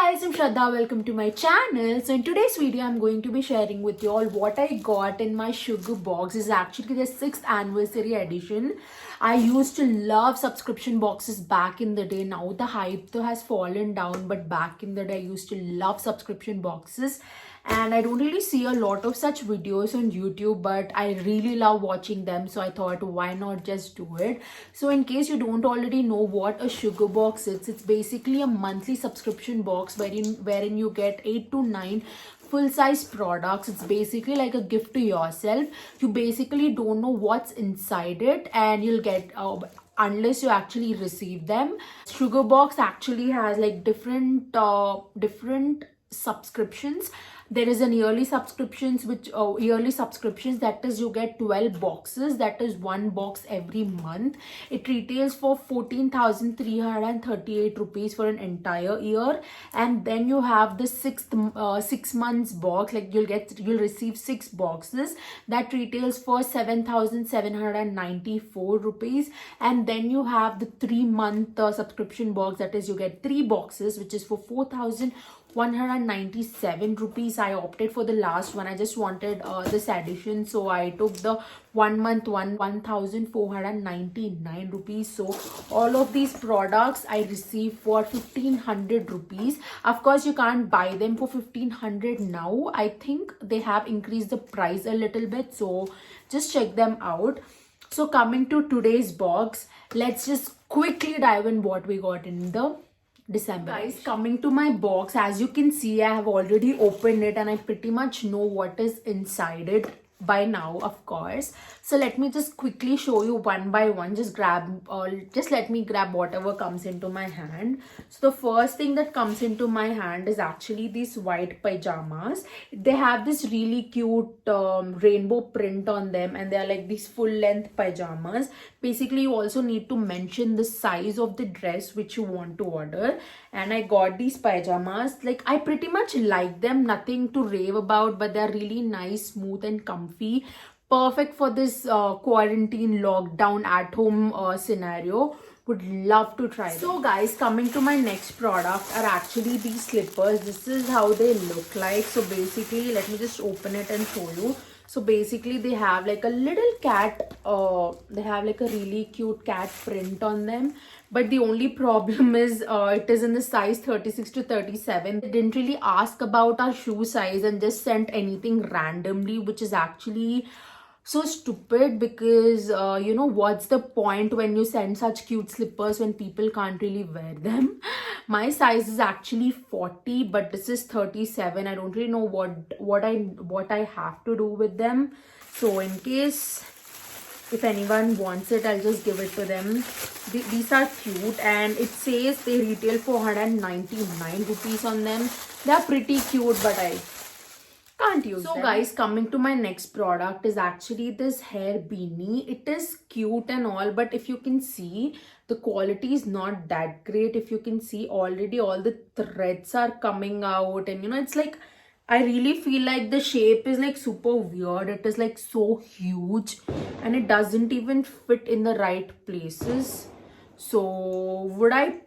guys, I'm Shraddha. Welcome to my channel. So in today's video, I'm going to be sharing with you all what I got in my sugar box. This is actually the 6th anniversary edition. I used to love subscription boxes back in the day. Now the hype though has fallen down, but back in the day, I used to love subscription boxes. And I don't really see a lot of such videos on YouTube, but I really love watching them, so I thought why not just do it. So in case you don't already know what a sugar box is, it's basically a monthly subscription box wherein you get 8 to 9 full-size products. It's basically like a gift to yourself. You basically don't know what's inside it, and you'll get unless you actually receive them. Sugar box actually has like different subscriptions. There is an yearly subscriptions, that is you get 12 boxes, that is one box every month. It retails for 14,338 rupees for an entire year. And then you have the 6 months box, like you'll receive 6 boxes, that retails for 7,794 rupees. And then you have the 3-month subscription box, that is you get 3 boxes, which is for 4,197 rupees. I opted for the last one. I just wanted this edition, so I took the 1 month 1,499 rupees. So all of these products I received for 1,500 rupees. Of course, you can't buy them for 1,500 now. I think they have increased the price a little bit, so just check them out. So coming to today's box, let's just quickly dive in what we got in the December. Guys, coming to my box, as you can see, I have already opened it and I pretty much know what is inside it by now, of course. So let me just quickly show you one by one. Just let me grab whatever comes into my hand. So the first thing that comes into my hand is actually these white pajamas. They have this really cute rainbow print on them, and they are like these full length pajamas. Basically, you also need to mention the size of the dress which you want to order. And I got these pajamas. Like, I pretty much like them, nothing to rave about, but they're really nice, smooth and comfy. Perfect for this quarantine, lockdown, at home scenario. Would love to try them. So guys, coming to my next product are actually these slippers. This is how they look like. So basically, let me just open it and show you. So basically, they have like a little cat, they have like a really cute cat print on them. But the only problem is it is in the size 36 to 37. They didn't really ask about our shoe size and just sent anything randomly, which is actually so stupid, because you know, what's the point when you send such cute slippers when people can't really wear them. My size is actually 40, but this is 37. I don't really know what I have to do with them. So in case if anyone wants it, I'll just give it to them. These are cute, and it says they retail for 199 rupees on them. They're pretty cute, but I can't use them. So guys, coming to my next product is actually this hair beanie. It is cute and all, but if you can see, the quality is not that great. If you can see, already all the threads are coming out, and you know, it's like, I really feel like the shape is like super weird. It is like so huge and it doesn't even fit in the right places. So would I...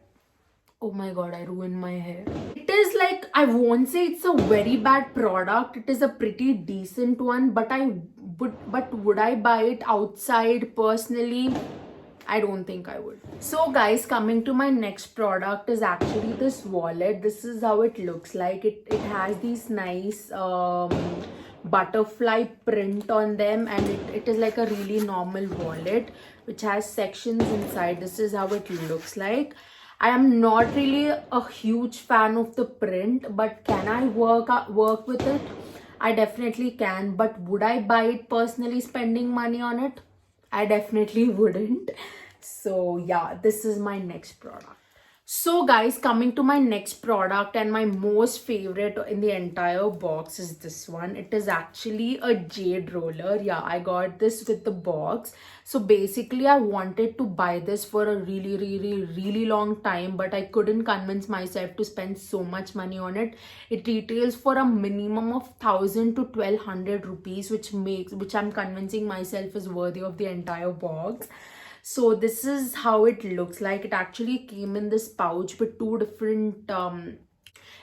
Oh my god, I ruined my hair. It is like, I won't say it's a very bad product. It is a pretty decent one, but would I buy it outside personally? I don't think I would. So guys, coming to my next product is actually this wallet. This is how it looks like. It has these nice butterfly print on them, and it is like a really normal wallet which has sections inside. This is how it looks like. I am not really a huge fan of the print, but can I work with it? I definitely can. But would I buy it personally, spending money on it? I definitely wouldn't. So yeah, this is my next product. So guys, coming to my next product and my most favorite in the entire box is this one. It is actually a jade roller. Yeah, I got this with the box. So basically, I wanted to buy this for a really long time, but I couldn't convince myself to spend so much money on it. It retails for a minimum of 1,000 to 1,200 rupees, which I'm convincing myself is worthy of the entire box. So this is how it looks like. It actually came in this pouch with two different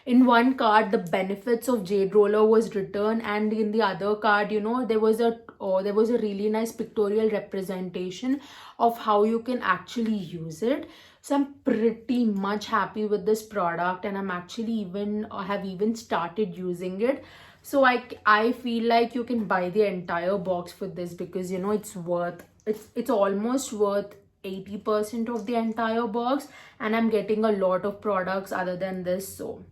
In one card the benefits of jade roller was written, and in the other card, you know, there was a really nice pictorial representation of how you can actually use it. So I'm pretty much happy with this product, and I'm actually even have even started using it. So I feel like you can buy the entire box for this, because you know it's almost worth 80% of the entire box, and I'm getting a lot of products other than this, so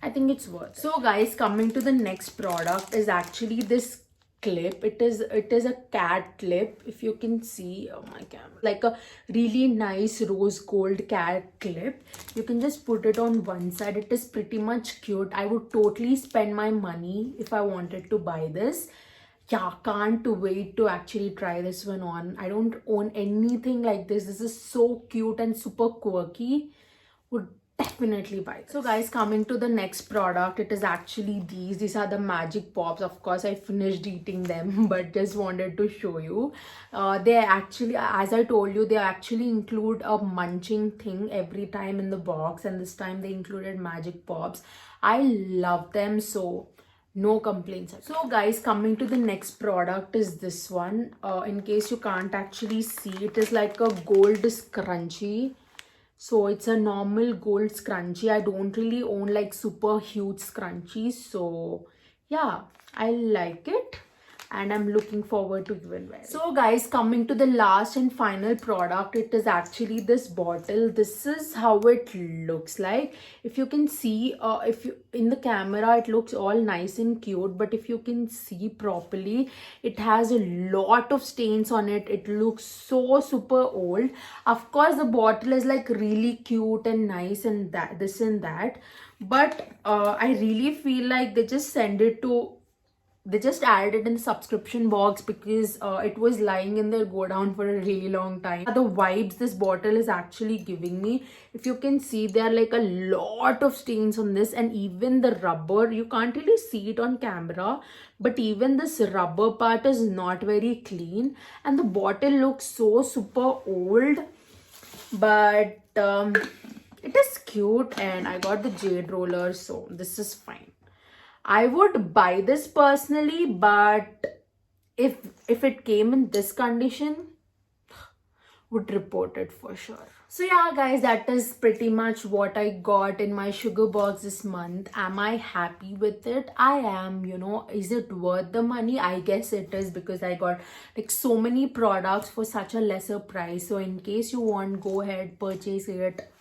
I think it's worth it. So guys, coming to the next product is actually this clip. It is a cat clip. If you can see, oh my camera, like a really nice rose gold cat clip. You can just put it on one side. It is pretty much cute. I would totally spend my money if I wanted to buy this. Yeah, can't wait to actually try this one on. I don't own anything like this. This is so cute and super quirky. Would definitely buy this. So guys, coming to the next product, it is actually these are the magic pops. Of course I finished eating them but just wanted to show you. They actually, as I told you, they actually include a munching thing every time in the box, and this time they included magic pops. I love them, so no complaints. So guys, coming to the next product is this one. In case you can't actually see, it is like a gold scrunchie. So it's a normal gold scrunchie. I don't really own like super huge scrunchies, so yeah, I like it and I'm looking forward to even wear it. So guys, coming to the last and final product, it is actually this bottle. This is how it looks like. If you can see, if you in the camera it looks all nice and cute, but if you can see properly, it has a lot of stains on it. It looks so super old. Of course the bottle is like really cute and nice and that this and that, but I really feel like they just added it in the subscription box because it was lying in their godown for a really long time. The vibes this bottle is actually giving me, if you can see, there are like a lot of stains on this, and even the rubber, you can't really see it on camera, but even this rubber part is not very clean, and the bottle looks so super old, but it is cute, and I got the jade roller, so this is fine. I would buy this personally, but if it came in this condition, would report it for sure. So yeah guys, that is pretty much what I got in my sugar box this month. Am I happy with it? I am, you know. Is it worth the money? I guess it is, because I got like so many products for such a lesser price. So in case you want, go ahead, purchase it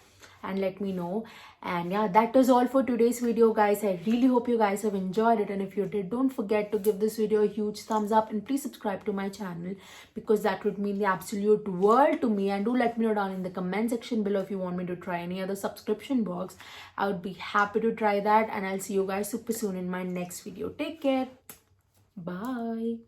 and let me know. And yeah, that is all for today's video guys. I really hope you guys have enjoyed it, and if you did, don't forget to give this video a huge thumbs up, and please subscribe to my channel, because that would mean the absolute world to me. And do let me know down in the comment section below if you want me to try any other subscription box. I would be happy to try that, and I'll see you guys super soon in my next video. Take care. Bye.